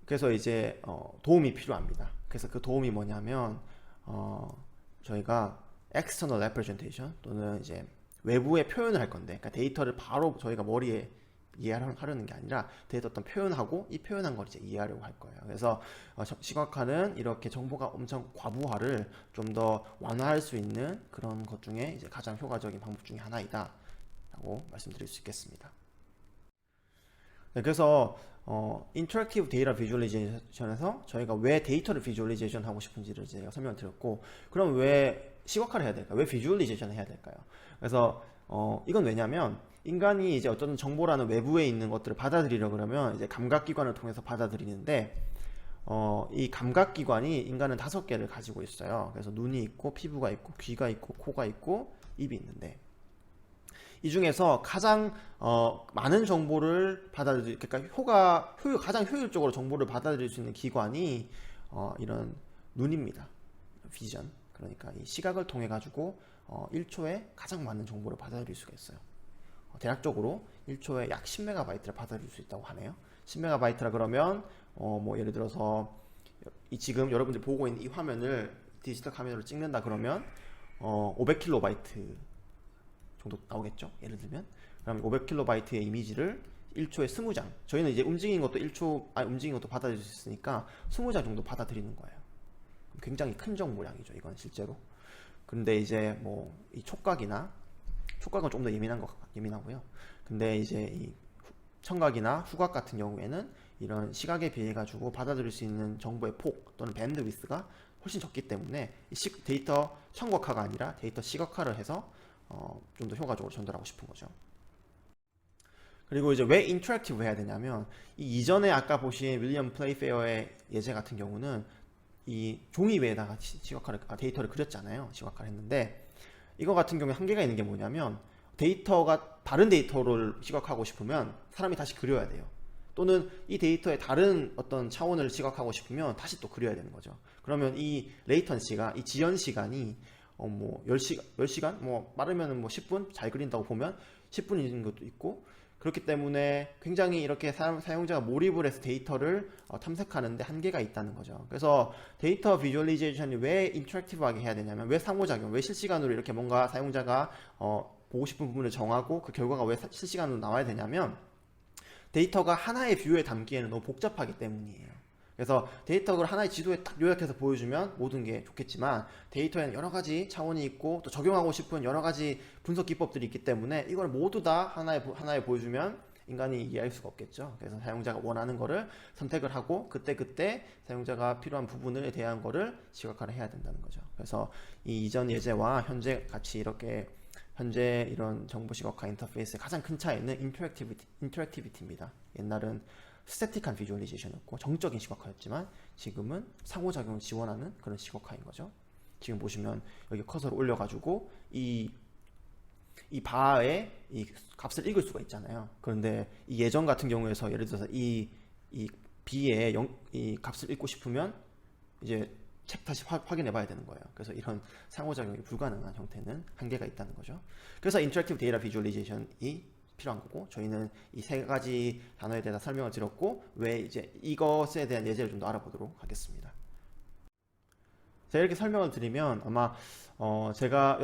그래서 이제 도움이 필요합니다. 그래서 그 도움이 뭐냐면 저희가 external representation 또는 이제 외부에 표현을 할 건데, 그러니까 데이터를 바로 저희가 머리에 이해하려는 게 아니라 데이터 어떤 표현하고 이 표현한 걸 이제 이해하려고 할 거예요. 그래서 시각화는 이렇게 정보가 엄청 과부하를 좀 더 완화할 수 있는 그런 것 중에 이제 가장 효과적인 방법 중에 하나이다 라고 말씀드릴 수 있겠습니다. 네, 그래서 인터랙티브 데이터 비주얼리제이션에서 저희가 왜 데이터를 비주얼리제이션 하고 싶은지를 제가 설명을 드렸고, 그럼 왜 시각화를 해야 될까요? 왜 비주얼리제이션을 해야 될까요? 그래서 이건 왜냐면 인간이 이제 어떤 정보라는 외부에 있는 것들을 받아들이려 그러면 이제 감각기관을 통해서 받아들이는데, 이 감각기관이 인간은 5개를 가지고 있어요. 그래서 눈이 있고 피부가 있고 귀가 있고 코가 있고 입이 있는데, 이 중에서 가장 많은 정보를 그러니까 가장 효율적으로 정보를 받아들일 수 있는 기관이 이런 눈입니다. 비전. 그러니까 이 시각을 통해 가지고 1초에 가장 많은 정보를 받아들일 수가 있어요. 대략적으로 1초에 약 10MB를 받아들일 수 있다고 하네요. 10MB라 그러면 뭐 예를 들어서 지금 여러분들 보고 있는 이 화면을 디지털 카메라로 찍는다 그러면 500KB 정도 나오겠죠. 예를 들면 그럼 500KB의 이미지를 1초에 20장, 저희는 이제 움직이는 것도 받아들일 수 있으니까 20장 정도 받아들이는 거예요. 굉장히 큰 정보량이죠, 이건 실제로. 근데 이제 뭐 이 촉각은 좀 더 예민하고요. 근데 이제 이 청각이나 후각 같은 경우에는 이런 시각에 비해 가지고 받아들일 수 있는 정보의 폭 또는 밴드위스가 훨씬 적기 때문에 데이터 청각화가 아니라 데이터 시각화를 해서 좀 더 효과적으로 전달하고 싶은 거죠. 그리고 이제 왜 인터랙티브 해야 되냐면, 이 이전에 아까 보신 윌리엄 플레이페어의 예제 같은 경우는 이 종이 위에다가 데이터를 그렸잖아요. 시각화를 했는데, 이거 같은 경우에 한계가 있는 게 뭐냐면, 다른 데이터를 시각화하고 싶으면 사람이 다시 그려야 돼요. 또는 이 데이터의 다른 어떤 차원을 시각하고 싶으면 다시 또 그려야 되는 거죠. 그러면 이 레이턴시가, 이 지연 시간이 뭐 10시간? 뭐 빠르면 뭐 10분? 잘 그린다고 보면 10분인 것도 있고, 그렇기 때문에 굉장히 이렇게 사용자가 몰입을 해서 데이터를 탐색하는데 한계가 있다는 거죠. 그래서 데이터 비주얼리제이션이 왜 인터랙티브하게 해야 되냐면, 왜 상호작용, 왜 실시간으로 이렇게 뭔가 사용자가 보고 싶은 부분을 정하고 그 결과가 왜 실시간으로 나와야 되냐면, 데이터가 하나의 뷰에 담기에는 너무 복잡하기 때문이에요. 그래서 데이터를 하나의 지도에 딱 요약해서 보여주면 모든 게 좋겠지만, 데이터에는 여러 가지 차원이 있고 또 적용하고 싶은 여러 가지 분석 기법들이 있기 때문에 이걸 모두 다 하나에 보여주면 인간이 이해할 수가 없겠죠. 그래서 사용자가 원하는 거를 선택을 하고 그때 사용자가 필요한 부분에 대한 거를 시각화를 해야 된다는 거죠. 그래서 이 이전 예제와 현재 같이 현재 이런 정보 시각화 인터페이스의 가장 큰 차이는 인터랙티비티입니다. 옛날은 스태틱한 비주얼리제이션이었고 정적인 시각화였지만, 지금은 상호작용을 지원하는 그런 시각화인 거죠. 지금 보시면 여기 커서를 올려가지고 이 바에 이 값을 읽을 수가 있잖아요. 그런데 이 예전 같은 경우에서 예를 들어서 이 B의 이 값을 읽고 싶으면 이제 책 다시 확인해 봐야 되는 거예요. 그래서 이런 상호작용이 불가능한 형태는 한계가 있다는 거죠. 그래서 인터랙티브 데이터 비주얼리제이션이 필요한 거고, 저희는 이 3가지 단어에 대해서 설명을 드렸고, 왜 이제 이것에 대한 예제를 좀 더 알아보도록 하겠습니다. 제가 이렇게 설명을 드리면 아마 제가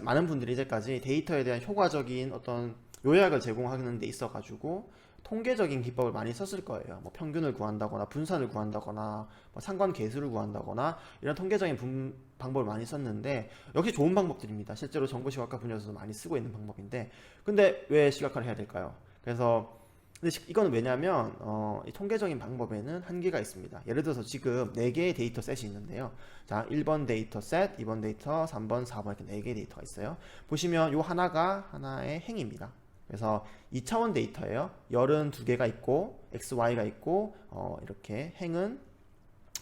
많은 분들이 이제까지 데이터에 대한 효과적인 어떤 요약을 제공하는 데 있어 가지고 통계적인 기법을 많이 썼을 거예요. 뭐 평균을 구한다거나 분산을 구한다거나 뭐 상관계수를 구한다거나 이런 통계적인 방법을 많이 썼는데, 역시 좋은 방법들입니다. 실제로 정보 시각화 분야에서도 많이 쓰고 있는 방법인데, 근데 왜 시각화를 해야 될까요? 그래서 근데 이거는 왜냐면 이 통계적인 방법에는 한계가 있습니다. 예를 들어서 지금 4개의 데이터 셋이 있는데요. 자, 1번 데이터 셋, 2번 데이터, 3번, 4번 이렇게 4개의 데이터가 있어요. 보시면 요 하나가 하나의 행입니다. 그래서 2차원 데이터예요. 열은 2개가 있고 XY가 있고 이렇게 행은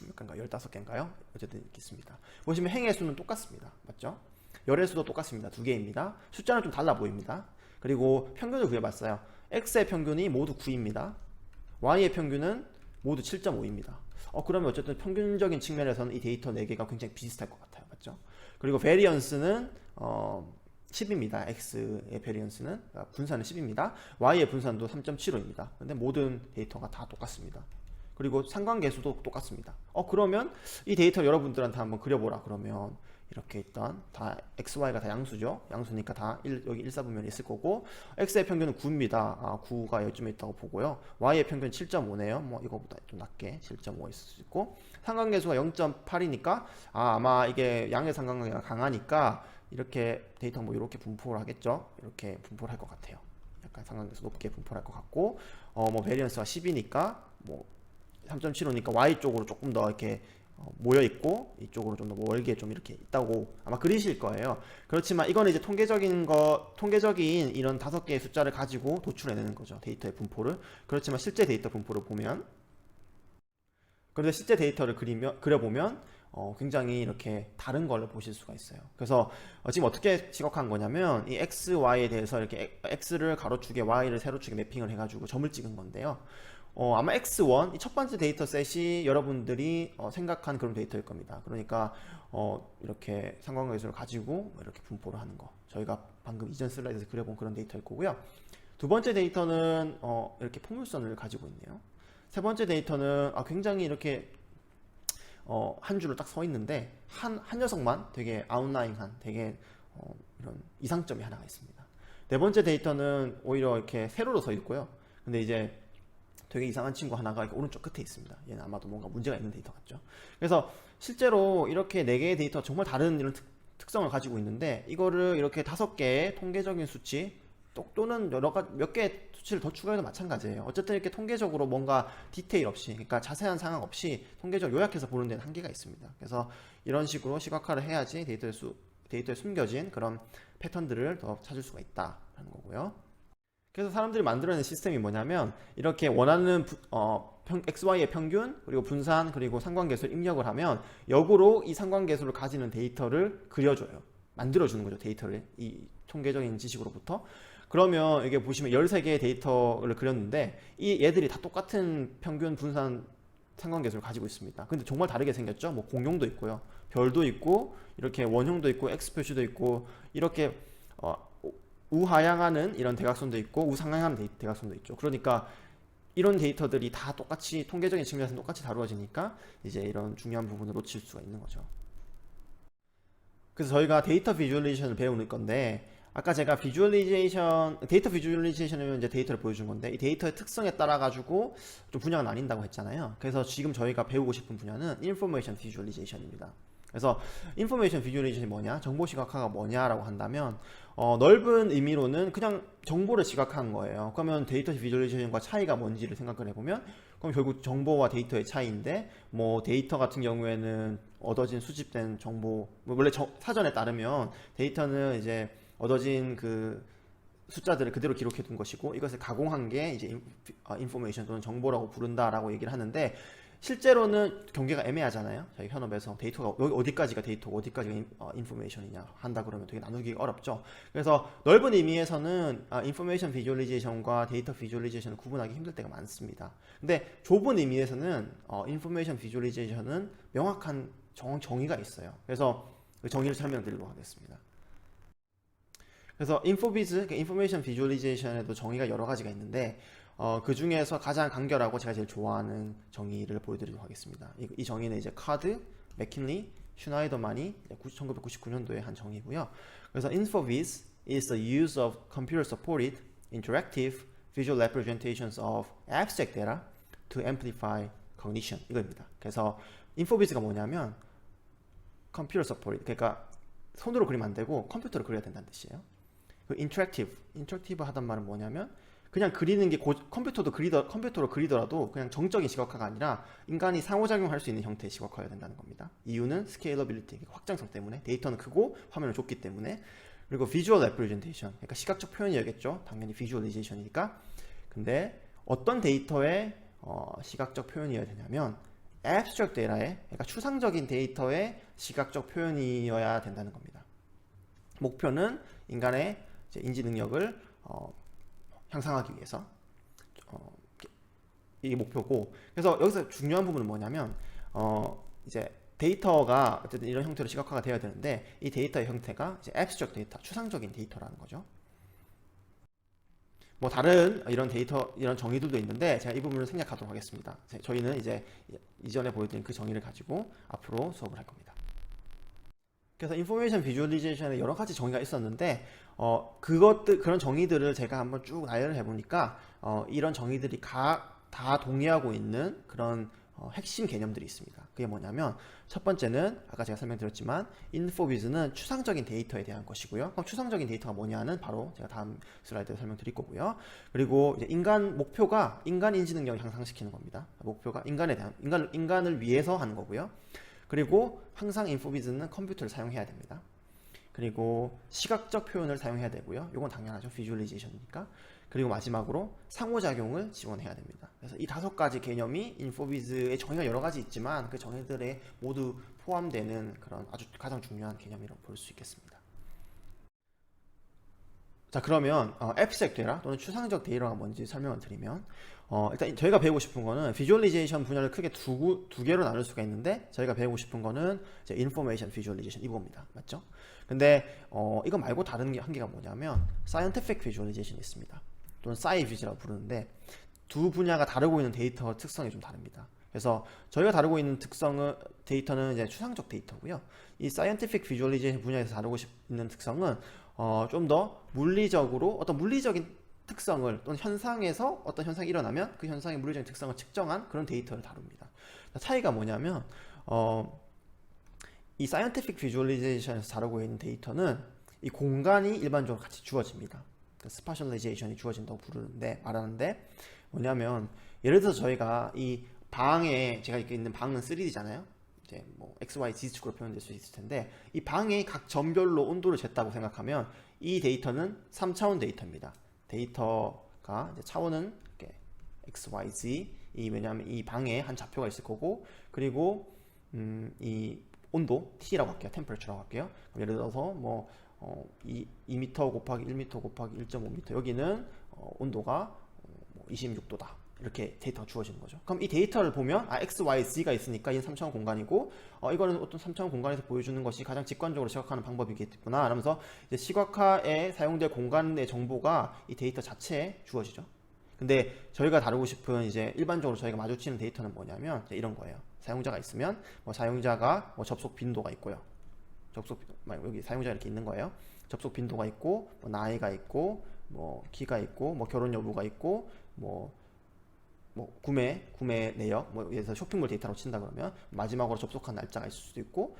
몇 개인가요? 15개인가요? 어쨌든 이렇게 있습니다. 보시면 행의 수는 똑같습니다. 맞죠? 열의 수도 똑같습니다. 2개입니다. 숫자는 좀 달라 보입니다. 그리고 평균을 구해봤어요. X의 평균이 모두 9입니다. Y의 평균은 모두 7.5입니다. 그러면 어쨌든 평균적인 측면에서는 이 데이터 4개가 굉장히 비슷할 것 같아요. 맞죠? 그리고 베리언스는 10입니다. X의 베리언스는, 분산은 10입니다. Y의 분산도 3.75입니다. 근데 모든 데이터가 다 똑같습니다. 그리고 상관계수도 똑같습니다. 그러면 이 데이터를 여러분들한테 한번 그려보라 그러면 이렇게 일단 다 xy가 다 양수죠. 양수니까 다 여기 1사분면이 있을 거고 x의 평균은 9입니다. 9가 여기쯤에 있다고 보고요. y의 평균은 7.5네요. 뭐 이거보다 좀 낮게 7.5가 있을 수 있고 상관계수가 0.8이니까 아마 이게 양의 상관관계가 강하니까 이렇게 데이터 뭐 이렇게 분포를 하겠죠. 이렇게 분포를 할 것 같아요. 약간 상관계수 높게 분포를 할 것 같고 뭐 베리언스가 10이니까 뭐 3.75니까 y 쪽으로 조금 더 이렇게 모여 있고 이쪽으로 좀 더 멀게 좀 이렇게 있다고 아마 그리실 거예요. 그렇지만 이거는 이제 통계적인 이런 5개의 숫자를 가지고 도출해내는 거죠. 데이터의 분포를. 그렇지만 실제 데이터 분포를 보면 그런데 실제 데이터를 그려보면 굉장히 이렇게 다른 걸로 보실 수가 있어요. 그래서 지금 어떻게 시각한 거냐면 이 x, y에 대해서 이렇게 x를 가로축에 y를 세로축에 매핑을 해가지고 점을 찍은 건데요. 아마 x1 이 첫 번째 데이터 셋이 여러분들이 생각한 그런 데이터일 겁니다. 그러니까 이렇게 상관계수를 가지고 이렇게 분포를 하는 거 저희가 방금 이전 슬라이드에서 그려본 그런 데이터일 거고요. 두 번째 데이터는 이렇게 포물선을 가지고 있네요. 세 번째 데이터는 굉장히 이렇게 한 줄로 딱 서 있는데 한 녀석만 되게 아웃라인한 되게 이런 이상점이 하나가 있습니다. 네 번째 데이터는 오히려 이렇게 세로로 서 있고요. 근데 이제 되게 이상한 친구 하나가 이렇게 오른쪽 끝에 있습니다. 얘는 아마도 뭔가 문제가 있는 데이터 같죠. 그래서 실제로 이렇게 4개의 데이터 정말 다른 이런 특성을 가지고 있는데 이거를 이렇게 5개의 통계적인 수치 또는 몇 개의 수치를 더 추가해도 마찬가지예요. 어쨌든 이렇게 통계적으로 뭔가 디테일 없이 그러니까 자세한 상황 없이 통계적으로 요약해서 보는 데는 한계가 있습니다. 그래서 이런 식으로 시각화를 해야지 데이터에 숨겨진 그런 패턴들을 더 찾을 수가 있다라는 거고요. 그래서 사람들이 만들어낸 시스템이 뭐냐면 이렇게 원하는 XY의 평균 그리고 분산 그리고 상관계수를 입력을 하면 역으로 이 상관계수를 가지는 데이터를 그려줘요. 만들어주는 거죠. 데이터를 이 통계적인 지식으로부터. 그러면 이게 보시면 13개의 데이터를 그렸는데 이 얘들이 다 똑같은 평균 분산 상관계수를 가지고 있습니다. 근데 정말 다르게 생겼죠. 뭐 공룡도 있고요. 별도 있고 이렇게 원형도 있고 X 표시도 있고 이렇게 우하향하는 이런 대각선도 있고 우상향하는 대각선도 있죠. 그러니까 이런 데이터들이 다 똑같이 통계적인 측면에서 똑같이 다루어지니까 이제 이런 중요한 부분을 놓칠 수가 있는 거죠. 그래서 저희가 데이터 비주얼리제이션을 배우는 건데 아까 제가 데이터 비주얼리제이션이면 이제 데이터를 보여준 건데 이 데이터의 특성에 따라 가지고 좀 분야가 나뉜다고 했잖아요. 그래서 지금 저희가 배우고 싶은 분야는 인포메이션 비주얼리제이션입니다. 그래서 인포메이션 비주얼리제이션이 뭐냐, 정보 시각화가 뭐냐라고 한다면 넓은 의미로는 그냥 정보를 시각화한 거예요. 그러면 데이터 비주얼리제이션과 차이가 뭔지를 생각을 해보면 그럼 결국 정보와 데이터의 차이인데 뭐 데이터 같은 경우에는 얻어진 수집된 정보 원래 사전에 따르면 데이터는 이제 얻어진 그 숫자들을 그대로 기록해 둔 것이고 이것을 가공한 게 이제 인포메이션 또는 정보라고 부른다라고 얘기를 하는데 실제로는 경계가 애매하잖아요. 저희 현업에서 데이터가 여기 어디까지가 데이터고 어디까지가 인포메이션이냐 한다 그러면 되게 나누기가 어렵죠. 그래서 넓은 의미에서는 인포메이션 비주얼리제이션과 데이터 비주얼리제이션을 구분하기 힘들 때가 많습니다. 근데 좁은 의미에서는 인포메이션 비주얼리제이션은 명확한 정의가 있어요. 그래서 그 정의를 설명드리도록 하겠습니다. 그래서 그러니까 인포메이션 비주얼리제이션에도 정의가 여러 가지가 있는데 그 중에서 가장 간결하고 제가 제일 좋아하는 정의를 보여드리도록 하겠습니다. 이 정의는 이제 카드, 맥킨리, 슈나이더만이 1999년도에 한 정의고요. 그래서 InfoVis is the use of computer-supported interactive visual representations of abstract data to amplify cognition 이거입니다. 그래서 InfoVis가 뭐냐면 computer supported 그러니까 손으로 그리면 안 되고 컴퓨터로 그려야 된다는 뜻이에요. 그 인터랙티브 하단 말은 뭐냐면 그냥 그리는 게 컴퓨터로 그리더라도 그냥 정적인 시각화가 아니라 인간이 상호작용할 수 있는 형태의 시각화여야 된다는 겁니다. 이유는 스케일러빌리티, 확장성 때문에 데이터는 크고 화면은 좁기 때문에 그리고 비주얼 레프레젠테이션, 그러니까 시각적 표현이겠죠. 당연히 비주얼리제이션이니까. 근데 어떤 데이터의 시각적 표현이어야 되냐면 abstract 데이터의 그러니까 추상적인 데이터의 시각적 표현이어야 된다는 겁니다. 목표는 인간의 이제 인지 능력을 향상하기 위해서 이게 목표고 그래서 여기서 중요한 부분은 뭐냐면 이제 데이터가 어쨌든 이런 형태로 시각화가 되어야 되는데 이 데이터의 형태가 이제 abstract 데이터, 추상적인 데이터라는 거죠. 뭐 다른 이런 데이터 이런 정의들도 있는데 제가 이 부분을 생략하도록 하겠습니다. 저희는 이제 이전에 보여드린 그 정의를 가지고 앞으로 수업을 할 겁니다. 그래서 인포메이션 비주얼리제이션에 여러 가지 정의가 있었는데 그런 정의들을 제가 한번 쭉 나열을 해보니까 이런 정의들이 다 동의하고 있는 그런 핵심 개념들이 있습니다. 그게 뭐냐면 첫 번째는 아까 제가 설명드렸지만 인포비즈는 추상적인 데이터에 대한 것이고요. 그럼 추상적인 데이터가 뭐냐는 바로 제가 다음 슬라이드에 설명드릴 거고요. 그리고 이제 목표가 인간 인지 능력을 향상시키는 겁니다. 목표가 인간을 위해서 하는 거고요. 그리고 항상 인포비즈는 컴퓨터를 사용해야 됩니다. 그리고 시각적 표현을 사용해야 되고요. 이건 당연하죠. 비주얼리제이션이니까. 그리고 마지막으로 상호작용을 지원해야 됩니다. 그래서 이 5가지 개념이 인포비즈의 정의가 여러 가지 있지만 그 정의들에 모두 포함되는 그런 아주 가장 중요한 개념이라고 볼 수 있겠습니다. 자, 그러면 abstract 데이터 또는 추상적 데이터가 뭔지 설명을 드리면 일단 저희가 배우고 싶은 거는 비주얼리제이션 분야를 크게 두 개로 나눌 수가 있는데 저희가 배우고 싶은 거는 이제 인포메이션 비주얼리제이션 이겁니다. 맞죠? 근데 이거 말고 다른 한계가 뭐냐면 scientific visualization이 있습니다. 또는 sci-vi즈라고 부르는데 두 분야가 다루고 있는 데이터 특성이 좀 다릅니다. 그래서 저희가 다루고 있는 데이터는 이제 추상적 데이터고요. 이 scientific visualization 분야에서 다루고 있는 특성은 좀 더 물리적으로 어떤 물리적인 특성을 또는 현상에서 어떤 현상이 일어나면 그 현상의 물리적인 특성을 측정한 그런 데이터를 다룹니다. 차이가 뭐냐면 이 scientific visualization에서 다루고 있는 데이터는 이 공간이 일반적으로 같이 주어집니다. 스파셜라이제이션이 주어진다고 말하는데 뭐냐면 예를 들어서 저희가 이 방에 제가 이렇게 있는 방은 3D잖아요. 이제 뭐 X, Y, Z 축으로 표현될 수 있을 텐데 이 방의 각 점별로 온도를 쟀다고 생각하면 이 데이터는 3차원 데이터입니다. 데이터가 이제 차원은 이렇게 X, Y, Z 왜냐하면 이 방에 한 좌표가 있을 거고 그리고 이 온도 T라고 할게요. 템퍼레처라고 할게요. 예를 들어서 뭐 2m 곱하기 1m 곱하기 1.5m 여기는 온도가 26도다 이렇게 데이터가 주어지는 거죠. 그럼 이 데이터를 보면 X, Y, Z가 있으니까 이는 3차원 공간이고 이거는 어떤 3차원 공간에서 보여주는 것이 가장 직관적으로 시각화하는 방법이겠구나 하면서 이제 시각화에 사용될 공간의 정보가 이 데이터 자체에 주어지죠. 근데 저희가 다루고 싶은 이제 일반적으로 저희가 마주치는 데이터는 뭐냐면 이런 거예요. 사용자가 있으면 사용자가 접속 빈도가 있고요. 여기 사용자 이렇게 있는 거예요. 접속 빈도가 있고 나이가 있고 키가 있고 결혼 여부가 있고 구매 내역 예를 들어서 쇼핑몰 데이터로 친다 그러면 마지막으로 접속한 날짜가 있을 수도 있고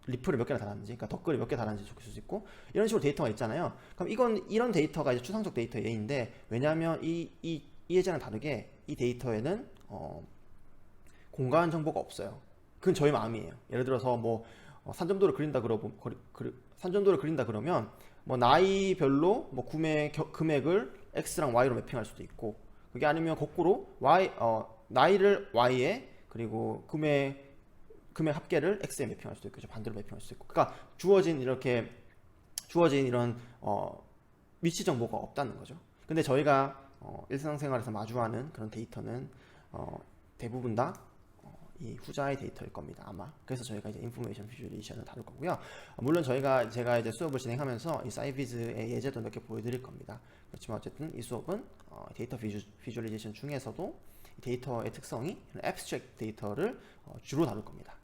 리플을 몇 개나 달았는지 그러니까 댓글을 몇 개 달았는지 적을 수도 있고 이런 식으로 데이터가 있잖아요. 그럼 이런 데이터가 이제 추상적 데이터 예인데 왜냐하면 이 예제랑 다르게 이 데이터에는 공간 정보가 없어요. 그건 저희 마음이에요. 예를 들어서 산점도를 그린다 그러면 나이별로 구매 금액을 X랑 Y로 매핑할 수도 있고 그게 아니면 거꾸로 나이를 Y에 그리고 금액 합계를 X에 매핑할 수도 있고 반대로 매핑할 수도 있고 그러니까 주어진 이런 위치 정보가 없다는 거죠. 근데 저희가 일상생활에서 마주하는 그런 데이터는 대부분 다 이 후자의 데이터일 겁니다 아마. 그래서 저희가 이제 인포메이션 비주얼리제이션을 다룰 거고요. 물론 제가 이제 수업을 진행하면서 이 사이비즈의 예제도 몇 개 보여드릴 겁니다. 그렇지만 어쨌든 이 수업은 데이터 비주얼리제이션 중에서도 데이터의 특성이 abstract 데이터를 주로 다룰 겁니다.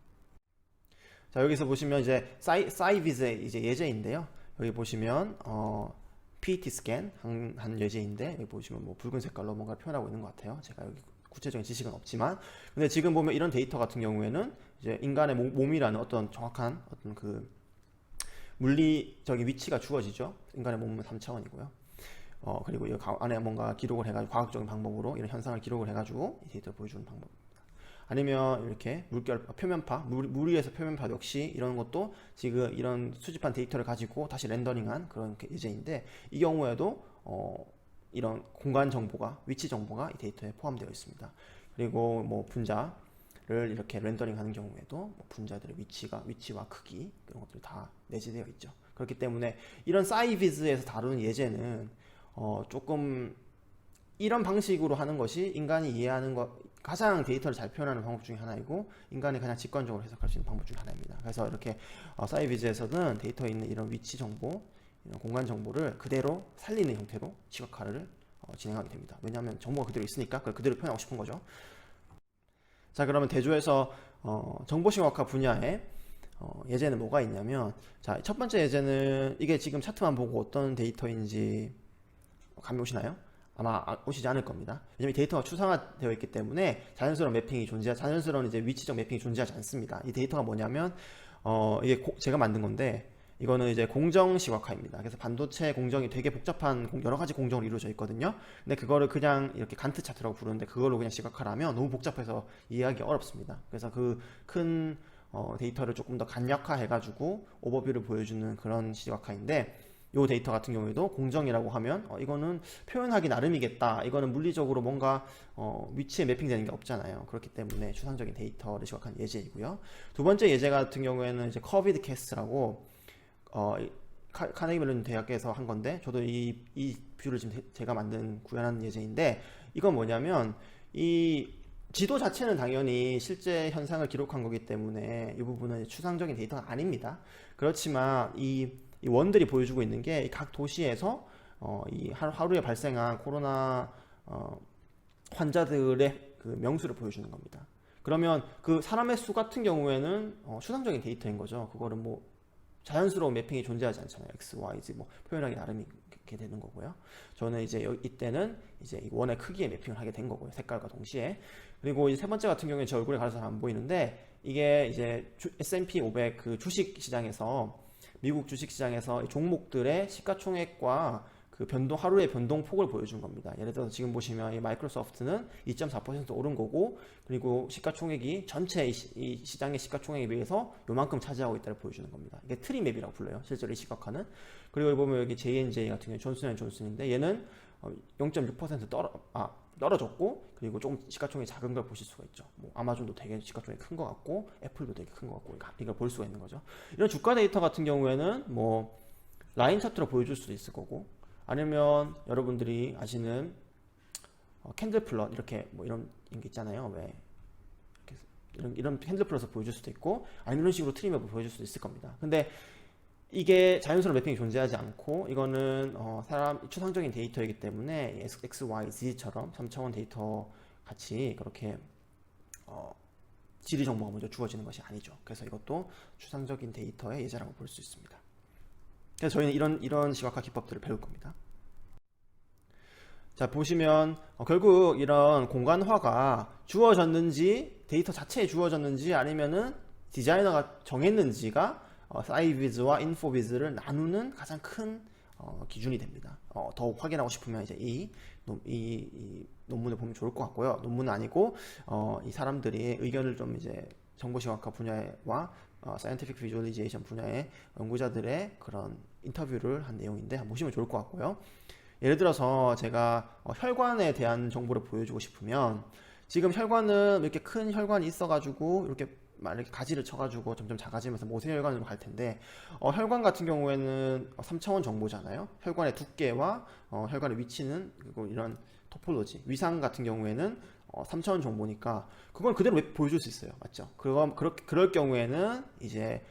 자, 여기서 보시면 이제 사이비즈의 이제 예제인데요. 여기 보시면 PET 스캔 한 예제인데 여기 보시면 붉은 색깔로 뭔가 표현하고 있는 것 같아요. 제가 여기 구체적인 지식은 없지만 근데 지금 보면 이런 데이터 같은 경우에는 이제 인간의 몸이라는 어떤 정확한 어떤 그 물리적인 위치가 주어지죠. 인간의 몸은 3차원이고요. 그리고 이 안에 뭔가 기록을 해가지고 과학적인 방법으로 이런 현상을 기록을 해가지고 이 데이터를 보여주는 방법입니다. 아니면 이렇게 물결 표면파 물 위에서 표면파 역시 이런 것도 지금 이런 수집한 데이터를 가지고 다시 렌더링한 그런 예제인데 이 경우에도 이런 공간 정보가 위치 정보가 이 데이터에 포함되어 있습니다. 그리고 분자를 이렇게 렌더링하는 경우에도 분자들의 위치와 크기 그런 것들이 다 내재되어 있죠. 그렇기 때문에 이런 사이비즈에서 다루는 예제는 조금 이런 방식으로 하는 것이 인간이 이해하는 가장 데이터를 잘 표현하는 방법 중에 하나이고 인간이 가장 직관적으로 해석할 수 있는 방법 중에 하나입니다. 그래서 이렇게 사이비즈에서는 데이터에 있는 이런 위치 정보 이런 공간 정보를 그대로 살리는 형태로 시각화를 진행하게 됩니다. 왜냐하면 정보가 그대로 있으니까 그걸 그대로 표현하고 싶은 거죠. 자, 그러면 대조해서 정보시각화 분야에 예제는 뭐가 있냐면, 자, 첫 번째 예제는 이게 지금 차트만 보고 어떤 데이터인지 감이 오시나요? 아마 오시지 않을 겁니다. 왜냐면 데이터가 추상화되어 있기 때문에 자연스러운 매핑이 자연스러운 이제 위치적 매핑이 존재하지 않습니다. 이 데이터가 뭐냐면 이게 제가 만든 건데, 이거는 이제 공정 시각화입니다. 그래서 반도체 공정이 되게 복잡한 여러 가지 공정으로 이루어져 있거든요. 근데 그거를 그냥 이렇게 간트 차트라고 부르는데, 그걸로 그냥 시각화하면 너무 복잡해서 이해하기 어렵습니다. 그래서 그 큰 데이터를 조금 더 간략화 해가지고 오버뷰를 보여주는 그런 시각화인데, 이 데이터 같은 경우에도 공정이라고 하면 이거는 표현하기 나름이겠다. 이거는 물리적으로 뭔가 위치에 매핑되는 게 없잖아요. 그렇기 때문에 추상적인 데이터를 시각화한 예제이고요. 두 번째 예제 같은 경우에는 이제 커비드 캐스라고 카네기 멜론 대학에서 한 건데, 저도 이 뷰를 지금 제가 구현한 예제인데, 이건 뭐냐면 이 지도 자체는 당연히 실제 현상을 기록한 거기 때문에 이 부분은 추상적인 데이터가 아닙니다. 그렇지만 이 원들이 보여주고 있는 게 각 도시에서 이 하루에 발생한 코로나 환자들의 그 명수를 보여주는 겁니다. 그러면 그 사람의 수 같은 경우에는 추상적인 데이터인 거죠. 그거는 뭐 자연스러운 매핑이 존재하지 않잖아요. X, Y, Z 뭐 표현하기 나름이게 되는 거고요. 저는 이제 이때는 이제 이 원의 크기에 매핑을 하게 된 거고요. 색깔과 동시에. 그리고 이제 세 번째 같은 경우에 제 얼굴에 가려서 안 보이는데, 이게 이제 S&P 500 그 주식 시장에서, 미국 주식 시장에서 종목들의 시가총액과 그 하루의 변동폭을 보여준 겁니다. 예를 들어서 지금 보시면 이 마이크로소프트는 2.4% 오른 거고, 그리고 시가총액이 전체 이 시장의 시가총액에 비해서 요만큼 차지하고 있다를 보여주는 겁니다. 이게 트리맵이라고 불러요. 실제로 이 시각화는. 그리고 여기 보면 여기 J&J 같은 경우 존슨앤존슨인데, 얘는 0.6% 떨어졌고, 그리고 조금 시가총액이 작은 걸 보실 수가 있죠. 뭐 아마존도 되게 시가총액이 큰 것 같고, 애플도 되게 큰 것 같고, 이걸 볼 수가 있는 거죠. 이런 주가 데이터 같은 경우에는 뭐 라인 차트로 보여줄 수도 있을 거고, 아니면 여러분들이 아시는 캔들 플롯, 이렇게 뭐 이런 게 있잖아요. 왜 이런 캔들 플롯을 보여줄 수도 있고, 아니면 이런 식으로 트리맵을 보여줄 수도 있을 겁니다. 근데 이게 자연스러운 매핑이 존재하지 않고, 이거는 사람 추상적인 데이터이기 때문에 X, Y, Z처럼 3차원 데이터 같이 그렇게 지리 정보가 먼저 주어지는 것이 아니죠. 그래서 이것도 추상적인 데이터의 예제라고 볼 수 있습니다. 그래서 저희는 이런 시각화 기법들을 배울 겁니다. 자, 보시면 결국 이런 공간화가 주어졌는지, 데이터 자체에 주어졌는지, 아니면은 디자이너가 정했는지가 사이비즈와 인포비즈를 나누는 가장 큰 기준이 됩니다. 더욱 확인하고 싶으면 이제 이 논문을 보면 좋을 것 같고요. 논문은 아니고 이 사람들이 의견을 좀 이제 정보시각화 분야와 사이언티픽 비주얼리제이션 분야의 연구자들의 그런 인터뷰를 한 내용인데, 한번 보시면 좋을 것 같고요. 예를 들어서 제가 혈관에 대한 정보를 보여주고 싶으면, 지금 혈관은 이렇게 큰 혈관이 있어가지고 이렇게 막 이렇게 가지를 쳐가지고 점점 작아지면서 모세혈관으로 갈 텐데, 혈관 같은 경우에는 3차원 정보잖아요. 혈관의 두께와 혈관의 위치는, 그리고 이런 토폴로지, 위상 같은 경우에는 3차원 정보니까 그걸 그대로 보여줄 수 있어요. 맞죠? 그럴 경우에는 이제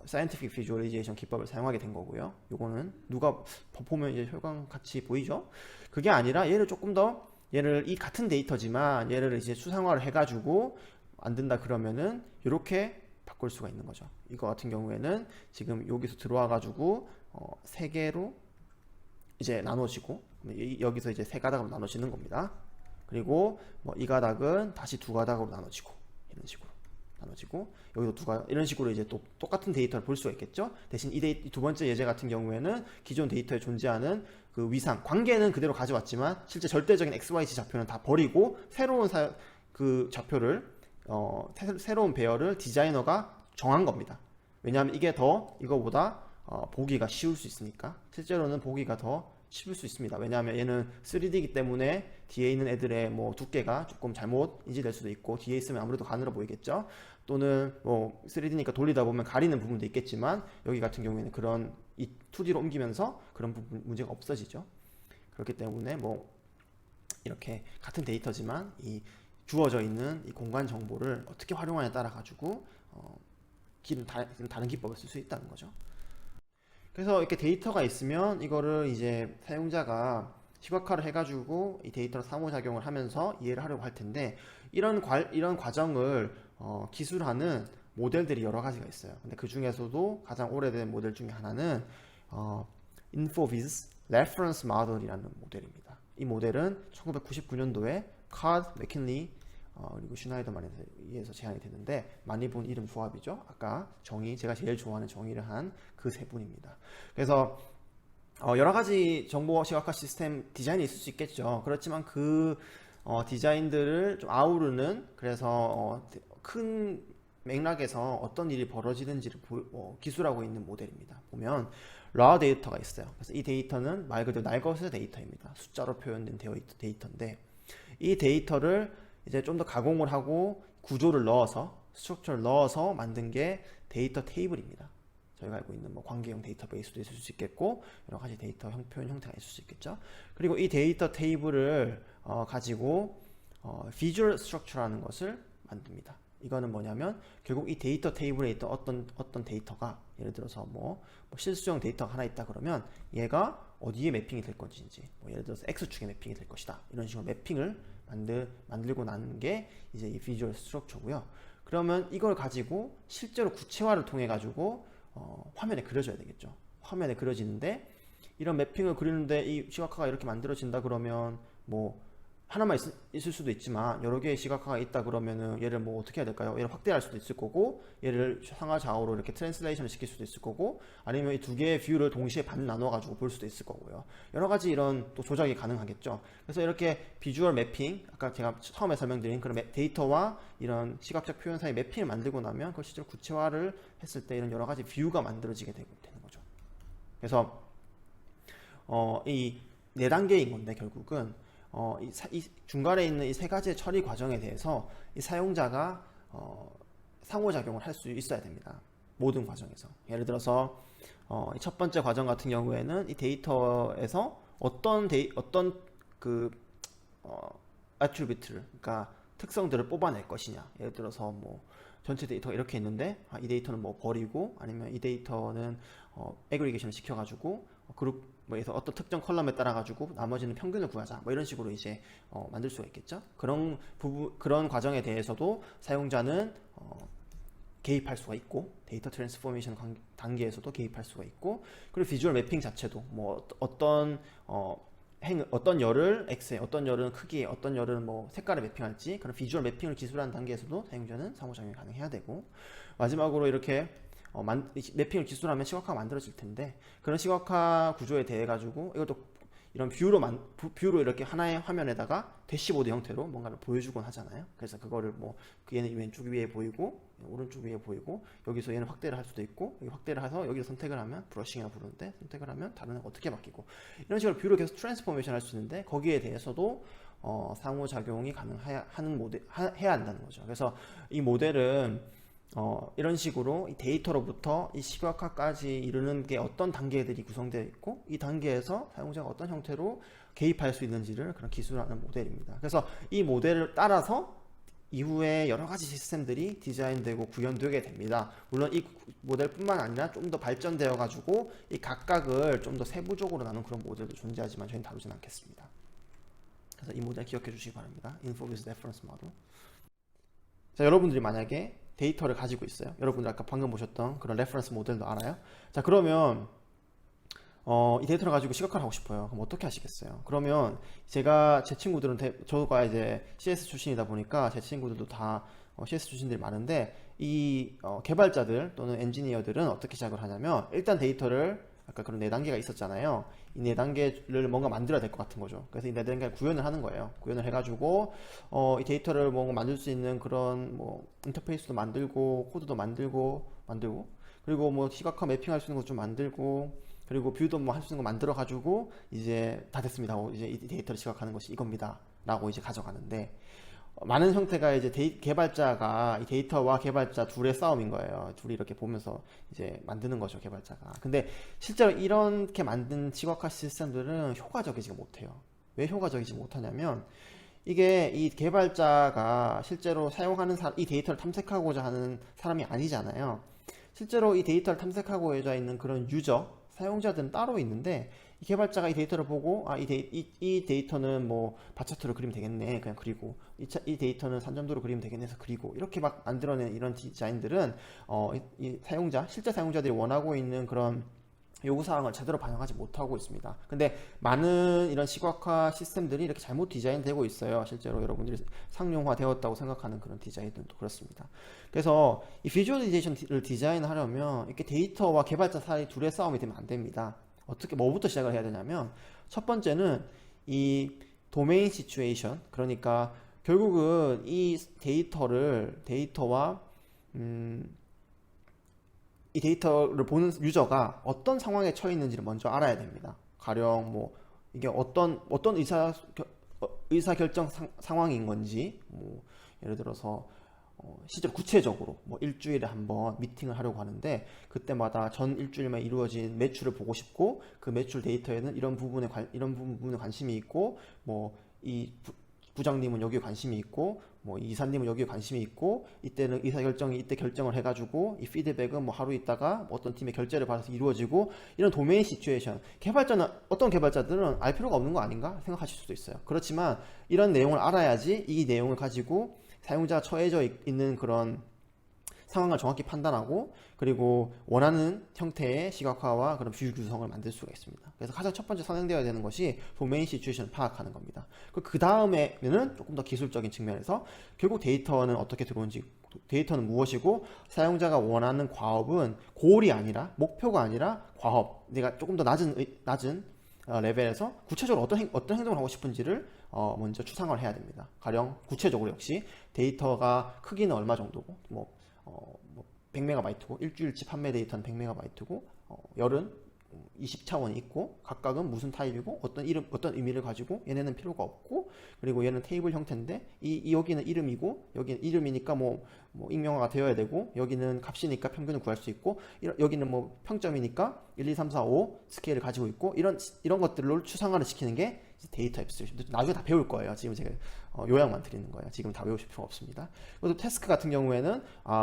Scientific Visualization 기법을 사용하게 된 거고요. 요거는 누가 보면 이제 혈관 같이 보이죠? 그게 아니라 얘를 조금 더, 얘를 이 같은 데이터지만 얘를 이제 추상화를 해가지고 만든다 그러면은 이렇게 바꿀 수가 있는 거죠. 이거 같은 경우에는 지금 여기서 들어와 가지고 세 개로 이제 나눠지고, 여기서 이제 세 가닥으로 나눠지는 겁니다. 그리고 뭐 이 가닥은 다시 두 가닥으로 나눠지고, 이런 식으로 나눠지고, 여기도 두 가닥, 이런 식으로 이제 또 똑같은 데이터를 볼 수가 있겠죠. 대신 이 두 번째 예제 같은 경우에는 기존 데이터에 존재하는 그 위상, 관계는 그대로 가져왔지만 실제 절대적인 XYZ 좌표는 다 버리고 새로운 그 좌표를 새로운 배열을 디자이너가 정한 겁니다. 왜냐하면 이게 더 이거보다 보기가 쉬울 수 있으니까. 실제로는 보기가 더 쉬울 수 있습니다. 왜냐하면 얘는 3D이기 때문에 뒤에 있는 애들의 뭐 두께가 조금 잘못 인지될 수도 있고, 뒤에 있으면 아무래도 가늘어 보이겠죠. 또는 뭐 3D니까 돌리다 보면 가리는 부분도 있겠지만, 여기 같은 경우에는 그런 이 2D로 옮기면서 그런 문제가 없어지죠. 그렇기 때문에 뭐 이렇게 같은 데이터지만 이 주어져 있는 이 공간 정보를 어떻게 활용하냐에 따라 가지고 다른 기법을 쓸 수 있다는 거죠. 그래서 이렇게 데이터가 있으면 이거를 이제 사용자가 시각화를 해가지고 이 데이터로 상호작용을 하면서 이해를 하려고 할 텐데 이런 과정을 기술하는 모델들이 여러 가지가 있어요. 근데 그 중에서도 가장 오래된 모델 중에 하나는 인포비즈 레퍼런스 모델이라는 모델입니다. 이 모델은 1999년도에 카드, 맥킨리 그리고 슈나이더만에 의해서 제안이 됐는데 많이 본 이름 조합이죠. 아까 제가 제일 좋아하는 정의를 한 그 세 분입니다. 그래서 여러 가지 정보 시각화 시스템 디자인이 있을 수 있겠죠. 그렇지만 그 디자인들을 좀 아우르는 그래서 큰 맥락에서 어떤 일이 벌어지는지를 기술하고 있는 모델입니다. 보면 raw 데이터가 있어요. 그래서 이 데이터는 말 그대로 날것의 데이터입니다. 숫자로 표현된 데이터인데 이 데이터를 이제 좀 더 가공을 하고 구조를 넣어서 스트럭처를 넣어서 만든 게 데이터 테이블입니다. 저희가 알고 있는 뭐 관계형 데이터베이스도 있을 수 있겠고 여러 가지 데이터 표현 형태가 있을 수 있겠죠. 그리고 이 데이터 테이블을 가지고 비주얼 스트럭처라는 것을 만듭니다. 이거는 뭐냐면 결국 이 데이터 테이블에 있던 어떤 데이터가 예를 들어서 뭐 실수형 데이터가 하나 있다 그러면 얘가 어디에 매핑이 될 것인지 뭐 예를 들어서 X축에 매핑이 될 것이다 이런 식으로 매핑을 만들고 난 게 이제 이 비주얼 스트럭처고요. 그러면 이걸 가지고 실제로 구체화를 통해 가지고 화면에 그려줘야 되겠죠. 화면에 그려지는데 이런 매핑을 그리는데 이 시각화가 이렇게 만들어진다 그러면 뭐 하나만 있을 수도 있지만 여러 개의 시각화가 있다 그러면은 얘를 뭐 어떻게 해야 될까요? 얘를 확대할 수도 있을 거고 얘를 상하 좌우로 이렇게 트랜슬레이션을 시킬 수도 있을 거고 아니면 이 두 개의 뷰를 동시에 반 나눠 가지고 볼 수도 있을 거고요. 여러 가지 이런 또 조작이 가능하겠죠. 그래서 이렇게 비주얼 매핑 아까 제가 처음에 설명드린 그런 데이터와 이런 시각적 표현 사이 매핑을 만들고 나면 그걸 실제로 구체화를 했을 때 이런 여러 가지 뷰가 만들어지게 되는 거죠. 그래서 이 네 단계인 건데 결국은 이 중간에 있는 이 세 가지의 처리 과정에 대해서 이 사용자가 상호작용을 할 수 있어야 됩니다. 모든 과정에서. 예를 들어서 첫 번째 과정 같은 경우에는 이 데이터에서 어떤 애트리뷰트를 그러니까 특성들을 뽑아낼 것이냐. 예를 들어서 뭐 전체 데이터가 이렇게 있는데 이 데이터는 뭐 버리고 아니면 이 데이터는 애그리게이션을 시켜가지고 그룹에서 어떤 특정 컬럼에 따라 가지고 나머지는 평균을 구하자 뭐 이런 식으로 이제 만들 수가 있겠죠. 그런 과정에 대해서도 사용자는 개입할 수가 있고 데이터 트랜스포메이션 단계에서도 개입할 수가 있고 그리고 비주얼 매핑 자체도 뭐 어떤 열을 X에 어떤 열은 크기에 어떤 열은 뭐 색깔에 매핑할지 그런 비주얼 매핑을 기술하는 단계에서도 사용자는 상호작용이 가능해야 되고 마지막으로 이렇게 매핑을 기술하면 시각화가 만들어질 텐데 그런 시각화 구조에 대해 가지고 이것도 이런 뷰로 이렇게 하나의 화면에다가 대시보드 형태로 뭔가를 보여주곤 하잖아요. 그래서 그거를 뭐 얘는 왼쪽 위에 보이고 오른쪽 위에 보이고 여기서 얘는 확대를 할 수도 있고 여기 확대를 해서 여기서 선택을 하면 브러싱이라고 부르는데 선택을 하면 다른 애가 어떻게 바뀌고 이런 식으로 뷰를 계속 트랜스포메이션 할 수 있는데 거기에 대해서도 상호작용이 가능해야 한다는 거죠. 그래서 이 모델은 이런 식으로 이 데이터로부터 이 시각화까지 이르는 게 어떤 단계들이 구성되어 있고 이 단계에서 사용자가 어떤 형태로 개입할 수 있는지를 그런 기술하는 모델입니다. 그래서 이 모델을 따라서 이후에 여러 가지 시스템들이 디자인되고 구현되게 됩니다. 물론 이 모델뿐만 아니라 좀 더 발전되어 가지고 이 각각을 좀 더 세부적으로 나눈 그런 모델도 존재하지만 저희는 다루진 않겠습니다. 그래서 이 모델 기억해 주시기 바랍니다. Infobase Reference Model. 자, 여러분들이 만약에 데이터를 가지고 있어요. 여러분들 아까 방금 보셨던 그런 레퍼런스 모델도 알아요? 자, 그러면 이 데이터를 가지고 시각화를 하고 싶어요. 그럼 어떻게 하시겠어요? 그러면 제 친구들은 저가 이제 CS 출신이다 보니까 제 친구들도 다 CS 출신들이 많은데 이 개발자들 또는 엔지니어들은 어떻게 시작을 하냐면 일단 데이터를 아까 그런 4단계가 있었잖아요. 이 4단계를 뭔가 만들어야 될 것 같은 거죠. 그래서 이 4단계를 구현을 하는 거예요. 구현을 해가지고 이 데이터를 뭔가 만들 수 있는 그런 뭐 인터페이스도 만들고 코드도 만들고 그리고 뭐 시각화 매핑할 수 있는 것 좀 만들고 그리고 뷰도 뭐 할 수 있는 거 만들어 가지고 이제 다 됐습니다 하고 이제 이 데이터를 시각화하는 것이 이겁니다 라고 이제 가져가는데 많은 형태가 이제 개발자가 이 데이터와 개발자 둘의 싸움인 거예요. 둘이 이렇게 보면서 이제 만드는 거죠, 개발자가. 근데 실제로 이렇게 만든 시각화 시스템들은 효과적이지 못해요. 왜 효과적이지 못하냐면 이게 이 개발자가 실제로 사용하는 이 데이터를 탐색하고자 하는 사람이 아니잖아요. 실제로 이 데이터를 탐색하고자 있는 그런 유저, 사용자들은 따로 있는데 이 개발자가 이 데이터를 보고 이 데이터는 뭐 바차트로 그리면 되겠네 그냥 그리고 이 데이터는 산점도로 그리면 되겠네 해서 그리고 이렇게 막 만들어낸 이런 디자인들은 이 사용자 실제 사용자들이 원하고 있는 그런 요구사항을 제대로 반영하지 못하고 있습니다. 근데 많은 이런 시각화 시스템들이 이렇게 잘못 디자인되고 있어요. 실제로 여러분들이 상용화 되었다고 생각하는 그런 디자인들도 그렇습니다. 그래서 이 비주얼리제이션을 디자인하려면 이렇게 데이터와 개발자 사이 둘의 싸움이 되면 안 됩니다. 어떻게 뭐부터 시작을 해야 되냐면 첫 번째는 이 도메인 시츄에이션, 그러니까 결국은 이 데이터와 이 데이터를 보는 유저가 어떤 상황에 처해 있는지를 먼저 알아야 됩니다. 가령 뭐 이게 어떤 의사 결정 상황인 건지, 뭐 예를 들어서 실제로 구체적으로 뭐 일주일에 한번 미팅을 하려고 하는데 그때마다 전 일주일만 이루어진 매출을 보고 싶고 그 매출 데이터에는 이런 부분에 관심이 있고 뭐 이 부장님은 여기에 관심이 있고 뭐 이사님은 여기에 관심이 있고 이때는 의사결정이 이때 결정을 해가지고 이 피드백은 뭐 하루 있다가 어떤 팀의 결제를 받아서 이루어지고 이런 도메인 시츄에이션 어떤 개발자들은 알 필요가 없는 거 아닌가 생각하실 수도 있어요. 그렇지만 이런 내용을 알아야지 이 내용을 가지고 사용자가 처해져 있는 그런 상황을 정확히 판단하고 그리고 원하는 형태의 시각화와 그런 뷰 구성을 만들 수가 있습니다. 그래서 가장 첫 번째 선행되어야 되는 것이 도메인 시츄에이션을 파악하는 겁니다. 그 다음에는 조금 더 기술적인 측면에서 결국 데이터는 어떻게 들어오는지, 데이터는 무엇이고 사용자가 원하는 과업은 고올이 아니라 목표가 아니라 과업, 내가 조금 더 낮은 레벨에서 구체적으로 어떤 행동을 하고 싶은지를 먼저 추상을 해야 됩니다. 가령 구체적으로 역시 데이터가 크기는 얼마 정도고 뭐 100MB고 일주일치 판매 데이터는 100MB고 열은 20차원이 있고 각각은 무슨 타입이고 어떤 의미를 가지고 얘네는 필요가 없고 그리고 얘는 테이블 형태인데 여기는 이름이고 여기는 이름이니까 뭐 익명화가 되어야 되고 여기는 값이니까 평균을 구할 수 있고 여기는 뭐 평점이니까 1, 2, 3, 4, 5 스케일을 가지고 있고 이런 것들을 추상화를 시키는 게 데이터 앱스트랙션. 나중에 다 배울 거예요. 지금 제가 요약만 드리는 거예요. 지금 다 외우실 필요 없습니다. 그리고 태스크 같은 경우에는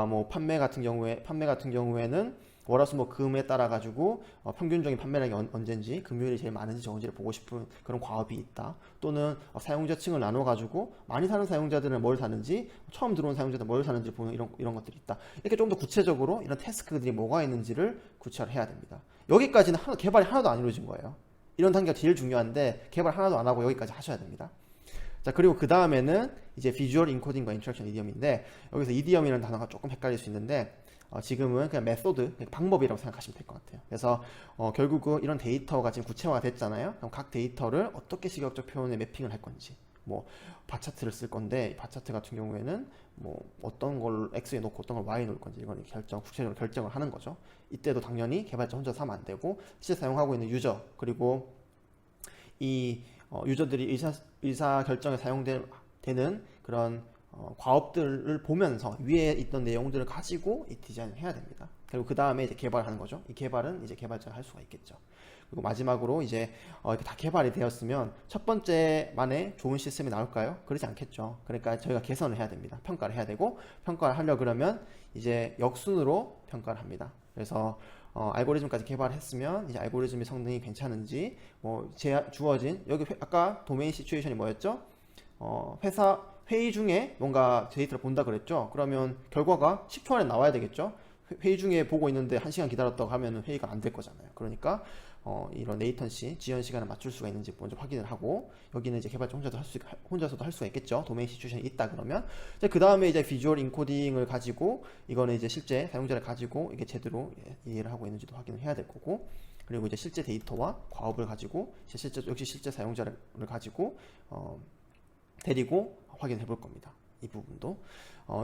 뭐 판매 같은 경우에는 월화수목금에 따라 가지고 평균적인 판매량이 언제인지 금요일이 제일 많은지 적은지를 보고 싶은 그런 과업이 있다. 또는 사용자층을 나눠 가지고 많이 사는 사용자들은 뭘 사는지 처음 들어온 사용자들은 뭘 사는지 보는 이런 것들이 있다. 이렇게 좀 더 구체적으로 이런 태스크들이 뭐가 있는지를 구체화를 해야 됩니다. 여기까지는 개발이 하나도 안 이루어진 거예요. 이런 단계가 제일 중요한데 개발 하나도 안 하고 여기까지 하셔야 됩니다. 자, 그리고 그 다음에는 이제 비주얼 인코딩과 인터랙션 이디엄인데 여기서 이디엄이라는 단어가 조금 헷갈릴 수 있는데 지금은 그냥 메소드, 방법이라고 생각하시면 될 것 같아요. 그래서 결국은 이런 데이터가 지금 구체화가 됐잖아요. 그럼 각 데이터를 어떻게 시각적 표현에 매핑을 할 건지, 뭐 바차트를 쓸 건데 바차트 같은 경우에는 뭐 어떤 걸 X에 놓고 어떤 걸 Y에 놓을 건지 이건 구체적으로 결정을 하는 거죠. 이때도 당연히 개발자 혼자서 하면 안 되고 실제 사용하고 있는 유저 그리고 이 유저들이 의사 결정에 사용되는 그런 과업들을 보면서 위에 있던 내용들을 가지고 이 디자인을 해야 됩니다. 그리고 그 다음에 이제 개발하는 거죠. 이 개발은 이제 개발자가 할 수가 있겠죠. 그리고 마지막으로 이제 이렇게 다 개발이 되었으면 첫 번째만에 좋은 시스템이 나올까요? 그러지 않겠죠. 그러니까 저희가 개선을 해야 됩니다. 평가를 해야 되고 평가를 하려 그러면 이제 역순으로 평가를 합니다. 그래서 알고리즘까지 개발했으면 이제 알고리즘의 성능이 괜찮은지 뭐 주어진 여기 아까 도메인 시츄에이션이 뭐였죠? 회의 중에 뭔가 데이터를 본다 그랬죠. 그러면 결과가 10초 안에 나와야 되겠죠. 회의 중에 보고 있는데 1시간 기다렸다고 하면 회의가 안 될 거잖아요. 그러니까 이런 레이턴시, 지연 시간을 맞출 수가 있는지 먼저 확인을 하고 여기는 이제 개발자 혼자서도 할 수가 있겠죠. 도메인 시츄에이션이 있다 그러면 그 다음에 이제 비주얼 인코딩을 가지고 이거는 이제 실제 사용자를 가지고 이게 제대로 이해를 하고 있는지도 확인을 해야 될 거고 그리고 이제 실제 데이터와 과업을 가지고 역시 실제 사용자를 가지고 데리고 확인해 볼 겁니다. 이 부분도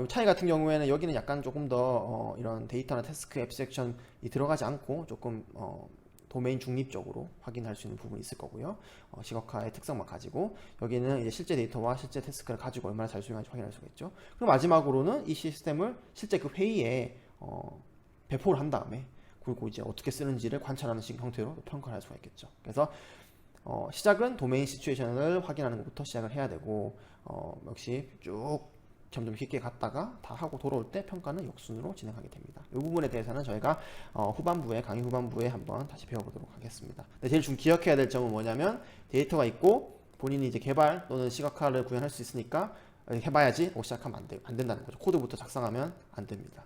차이 같은 경우에는 여기는 약간 조금 더 이런 데이터나 태스크 앱스트랙션이 들어가지 않고 조금 도메인 중립적으로 확인할 수 있는 부분이 있을 거고요. 시각화의 특성만 가지고 여기는 이제 실제 데이터와 실제 태스크를 가지고 얼마나 잘 수행하는지 확인할 수가 있죠. 그리고 마지막으로는 이 시스템을 실제 그 회의에 배포를 한 다음에 그리고 이제 어떻게 쓰는지를 관찰하는 식 형태로 평가를 할 수가 있겠죠. 그래서 시작은 도메인 시츄에이션을 확인하는 것부터 시작을 해야 되고 역시 쭉 점점 깊게 갔다가 다 하고 돌아올 때 평가는 역순으로 진행하게 됩니다. 이 부분에 대해서는 저희가 강의 후반부에 한번 다시 배워보도록 하겠습니다. 근데 제일 좀 기억해야 될 점은 뭐냐면 데이터가 있고 본인이 이제 개발 또는 시각화를 구현할 수 있으니까 해봐야지 시작하면 안 된다는 거죠. 코드부터 작성하면 안 됩니다.